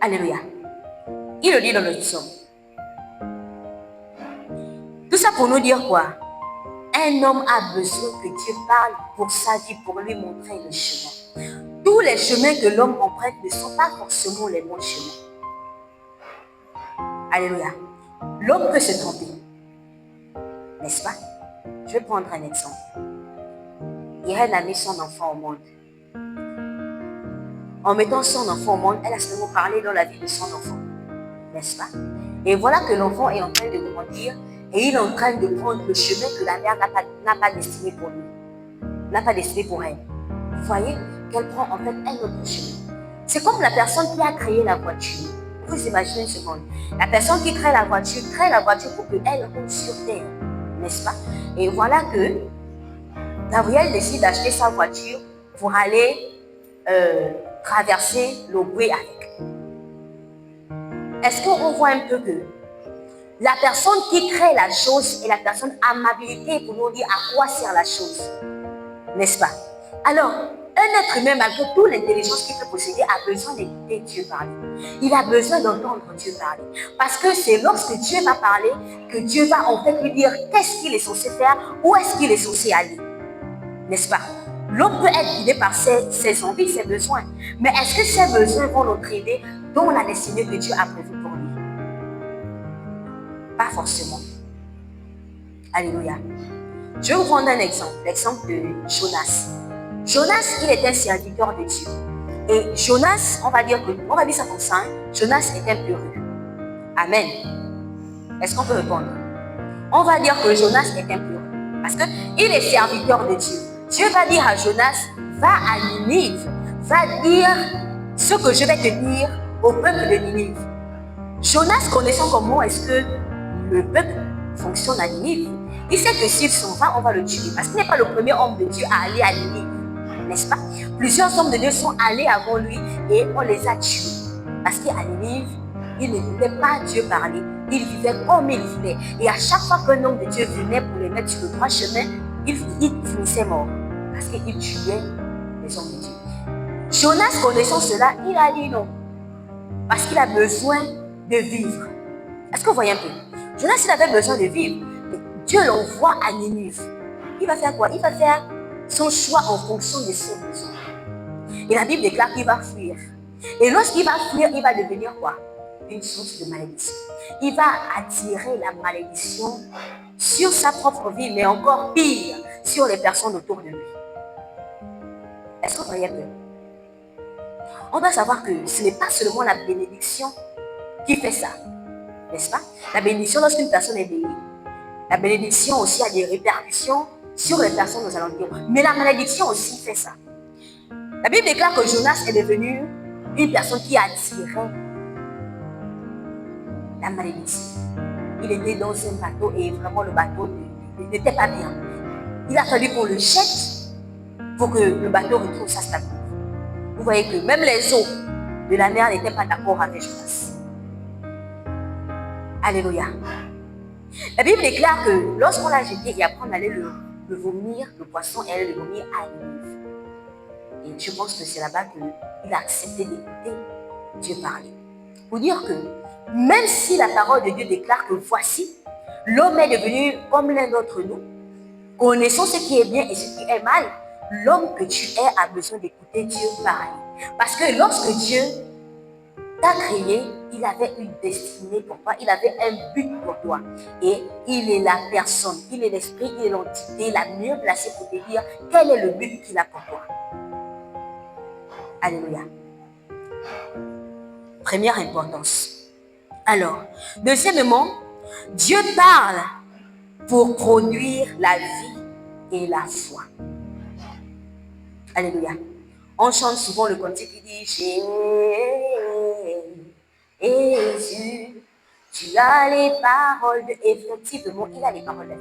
Alléluia. Il le dit dans le psaume. Tout ça pour nous dire quoi? Un homme a besoin que Dieu parle pour sa vie, pour lui montrer le chemin. Tous les chemins que l'homme emprunte ne sont pas forcément les bons chemins. Alléluia. L'homme peut se tromper. N'est-ce pas? Je vais prendre un exemple. Irène a mis son enfant au monde. En mettant son enfant au monde, elle a seulement parlé dans la vie de son enfant. N'est-ce pas? Et voilà que l'enfant est en train de grandir et il est en train de prendre le chemin que la mère n'a pas destiné pour lui. N'a pas destiné pour elle. Vous voyez qu'elle prend en fait un autre chemin. C'est comme la personne qui a créé la voiture. Vous imaginez une seconde. La personne qui crée la voiture pour qu'elle roule sur terre. N'est-ce pas? Et voilà que Gabriel décide d'acheter sa voiture pour aller traverser le bruit avec. Est-ce qu'on voit un peu que la personne qui crée la chose est la personne amabilité pour nous dire à quoi sert la chose? N'est-ce pas? Alors, un être humain, malgré toute l'intelligence qu'il peut posséder, a besoin d'écouter Dieu parler. Il a besoin d'entendre Dieu parler. Parce que c'est lorsque Dieu va parler que Dieu va en fait lui dire qu'est-ce qu'il est censé faire, où est-ce qu'il est censé aller. N'est-ce pas? L'homme peut être guidé par ses envies, ses besoins. Mais est-ce que ces besoins vont l'entraîner dans la destinée que Dieu a prévue pour lui? Pas forcément. Alléluia. Je vais vous prendre un exemple, l'exemple de Jonas. Jonas, il était un serviteur de Dieu. Et Jonas, on va dire ça comme ça, Jonas est un peureux. Amen. Est-ce qu'on peut répondre? On va dire que Jonas est un peureux. Parce qu'il est serviteur de Dieu. Dieu va dire à Jonas, va à Ninive, va dire ce que je vais te dire au peuple de Ninive. Jonas, connaissant comment est-ce que le peuple fonctionne à Ninive, il sait que s'il s'en va, on va le tuer. Parce qu'il n'est pas le premier homme de Dieu à aller à Ninive. N'est-ce pas? Plusieurs hommes de Dieu sont allés avant lui et on les a tués. Parce qu'à Ninive, ils ne voulaient pas Dieu parler. Ils vivaient comme ils voulaient. Et à chaque fois qu'un homme de Dieu venait pour les mettre sur le droit chemin, il finissait mort. Parce qu'il tuait les hommes de Dieu. Jonas, connaissant cela, il a dit non. Parce qu'il a besoin de vivre. Est-ce que vous voyez un peu? Jonas, il avait besoin de vivre. Mais Dieu l'envoie à Ninive. Il va faire quoi? Il va faire son choix en fonction de ses besoins. Et la Bible déclare qu'il va fuir. Et lorsqu'il va fuir, il va devenir quoi? Une source de malédiction. Il va attirer la malédiction sur sa propre vie, mais encore pire, sur les personnes autour de lui. Est-ce que vous voyez un peu? On doit savoir que ce n'est pas seulement la bénédiction qui fait ça. N'est-ce pas? La bénédiction, lorsqu'une personne est bénie, la bénédiction aussi a des répercussions sur les personnes aux alentours. Mais la malédiction aussi fait ça. La Bible déclare que Jonas est devenu une personne qui attirait la malédiction. Il était dans un bateau et vraiment le bateau n'était pas bien. Il a fallu qu'on le jette pour que le bateau retrouve sa stabilité. Vous voyez que même les eaux de la mer n'étaient pas d'accord avec Jonas. Alléluia. La Bible déclare que lorsqu'on l'a jeté et après on allait le vomir, le poisson allait le vomir à Ninive. Et je pense que c'est là-bas qu'il a accepté d'écouter Dieu parler. Pour dire que même si la parole de Dieu déclare que voici, l'homme est devenu comme l'un d'entre nous, connaissant ce qui est bien et ce qui est mal, l'homme que tu es a besoin d'écouter Dieu parler. Parce que lorsque Dieu t'a créé, il avait une destinée pour toi, il avait un but pour toi. Et il est la personne, il est l'esprit, il est l'entité la mieux placée pour te dire quel est le but qu'il a pour toi. Alléluia. Première importance. Alors, deuxièmement, Dieu parle pour produire la vie et la foi. Alléluia. On chante souvent le cantique qui dit Jésus, tu as les paroles de... Effectivement, il a les paroles de...